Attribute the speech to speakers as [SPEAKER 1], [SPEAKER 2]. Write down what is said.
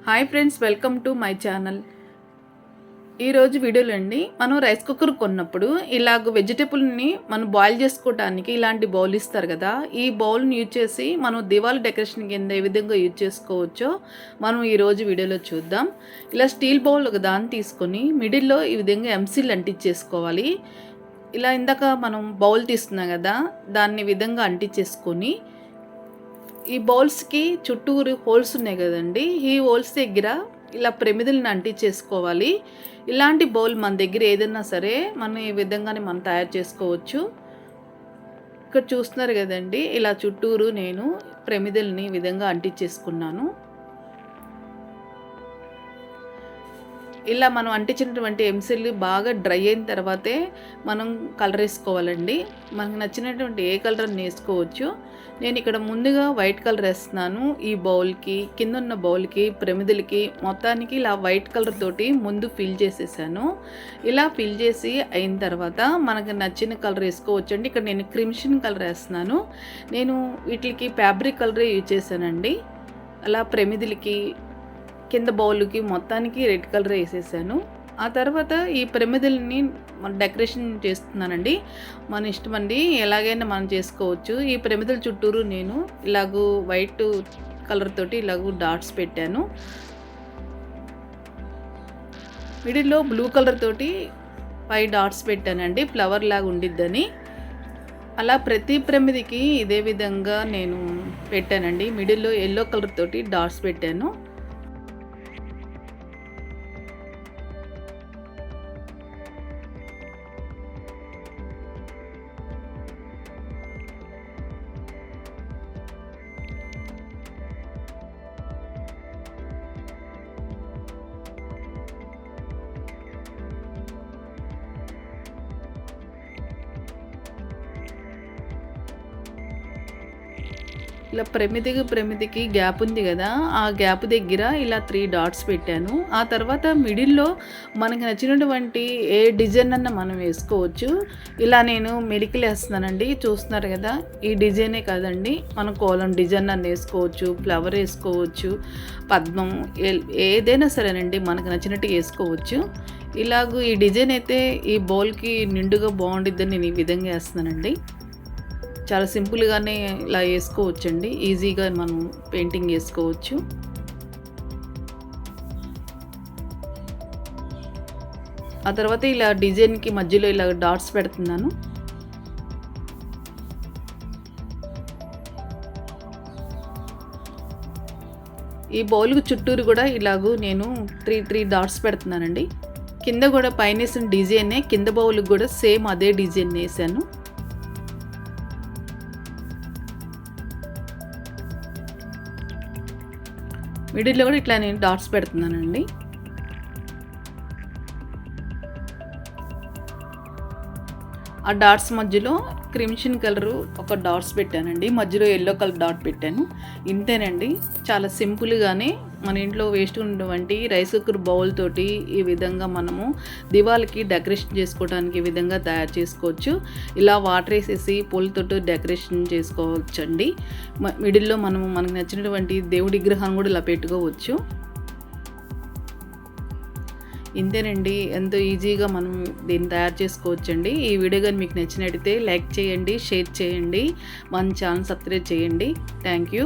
[SPEAKER 1] Hi friends, welcome to my channel. ఈరోజు వీడియోలో అండి మనం రైస్ కుక్కర్ కొన్నప్పుడు ఇలాగ వెజిటేబుల్ని మనం బాయిల్ చేసుకోవడానికి ఇలాంటి బౌల్ ఇస్తారు కదా. ఈ బౌల్ని యూజ్ చేసి మనం దివాళీ డెకరేషన్ కింద ఏ విధంగా యూజ్ చేసుకోవచ్చో మనం ఈరోజు వీడియోలో చూద్దాం. ఇలా స్టీల్ బౌల్ ఒక దాన్ని తీసుకొని మిడిల్లో ఈ విధంగా ఎంసీల్ అంటించేసుకోవాలి. ఇలా ఇందాక మనం బౌల్ తీసుకున్నాం కదా, దాన్ని విధంగా అంటించేసుకొని ఈ బౌల్స్కి చుట్టూరు హోల్స్ ఉన్నాయి కదండి, ఈ హోల్స్ దగ్గర ఇలా ప్రమిదలను అంటించేసుకోవాలి. ఇలాంటి బౌల్ మన దగ్గర ఏదైనా సరే మనం ఈ విధంగానే మనం తయారు చేసుకోవచ్చు. ఇక్కడ చూస్తున్నారు కదండి, ఇలా చుట్టూరు నేను ప్రమిదల్ని ఈ విధంగా అంటించేసుకున్నాను. ఇలా మనం అంటించినటువంటి ఎంసిల్ బాగా డ్రై అయిన తర్వాతే మనం కలర్ వేసుకోవాలండి. మనకు నచ్చినటువంటి ఏ కలర్ అని వేసుకోవచ్చు. నేను ఇక్కడ ముందుగా వైట్ కలర్ వేస్తున్నాను. ఈ బౌల్కి, కింద ఉన్న బౌల్కి, ప్రమిదలకి మొత్తానికి ఇలా వైట్ కలర్ తోటి ముందు ఫిల్ చేసేసాను. ఇలా ఫిల్ చేసి అయిన తర్వాత మనకు నచ్చిన కలర్ వేసుకోవచ్చు అండి. ఇక్కడ నేను క్రిమ్షన్ కలర్ వేస్తున్నాను. నేను వీటికి ఫ్యాబ్రిక్ కలరే యూజ్ చేశానండి. అలా ప్రమిదలకి, కింద బౌల్కి మొత్తానికి రెడ్ కలర్ వేసేసాను. ఆ తర్వాత ఈ ప్రమిదల్ని డెకరేషన్ చేస్తున్నానండి. మన ఇష్టం అండి, ఎలాగైనా మనం చేసుకోవచ్చు. ఈ ప్రమిదల చుట్టూరు నేను ఇలాగూ వైట్ కలర్ తోటి ఇలాగూ డాట్స్ పెట్టాను. మిడిల్లో బ్లూ కలర్ తోటి 5 డాట్స్ పెట్టానండి, ఫ్లవర్ లాగా ఉండిద్దని. అలా ప్రతి ప్రమిదికి ఇదే విధంగా నేను పెట్టానండి. మిడిల్లో ఎల్లో కలర్ తోటి డాట్స్ పెట్టాను. ఇలా ప్రమిదికి గ్యాప్ ఉంది కదా, ఆ గ్యాప్ దగ్గర ఇలా 3 డాట్స్ పెట్టాను. ఆ తర్వాత మిడిల్లో మనకి నచ్చినటువంటి ఏ డిజైన్ అన్న మనం వేసుకోవచ్చు. ఇలా నేను మెలికలు వేస్తున్నానండి, చూస్తున్నారు కదా. ఈ డిజైనే కాదండి, మనం కోలం డిజైన్ అన్న వేసుకోవచ్చు, ఫ్లవర్ వేసుకోవచ్చు, పద్మం, ఏదైనా సరేనండి మనకు నచ్చినట్టు వేసుకోవచ్చు. ఇలాగూ ఈ డిజైన్ అయితే ఈ బౌల్కి నిండుగా బాగుండిద్దని నేను ఈ విధంగా వేస్తున్నానండి. చాలా సింపుల్గానే ఇలా వేసుకోవచ్చండి, ఈజీగా మనం పెయింటింగ్ వేసుకోవచ్చు. ఆ తర్వాత ఇలా డిజైన్కి మధ్యలో ఇలా డాట్స్ పెడుతున్నాను. ఈ బౌల్కి చుట్టూరు కూడా ఇలాగూ నేను 3 డాట్స్ పెడుతున్నానండి. కింద కూడా పైన వేసిన డిజైనే కింద బౌల్కి కూడా సేమ్ అదే డిజైన్ వేసాను. మిడిల్లో కూడా ఇట్లా నేను డాట్స్ పెడుతున్నానండి. ఆ డాట్స్ మధ్యలో క్రిమ్షన్ కలరు ఒక డాట్స్ పెట్టానండి, మధ్యలో ఎల్లో కలర్ డాట్ పెట్టాను. ఇంతేనండి, చాలా సింపుల్గానే మన ఇంట్లో వేస్ట్ ఉన్నటువంటి రైస్ కుక్కర్ బౌల్ తోటి ఈ విధంగా మనము దివాళీకి డెకరేషన్ చేసుకోవడానికి ఈ విధంగా తయారు చేసుకోవచ్చు. ఇలా వాటర్ వేసేసి పూలతోటి డెకరేషన్ చేసుకోవచ్చండి. మిడిల్లో మనకు నచ్చినటువంటి దేవుడి విగ్రహాన్ని కూడా ఇలా పెట్టుకోవచ్చు. ఇంతేనండి, ఎంతో ఈజీగా మనం దీన్ని తయారు చేసుకోవచ్చండి. ఈ వీడియో కానీ మీకు నచ్చినట్టయితే లైక్ చేయండి, షేర్ చేయండి, మన ఛానల్ సబ్స్క్రైబ్ చేయండి. Thank you.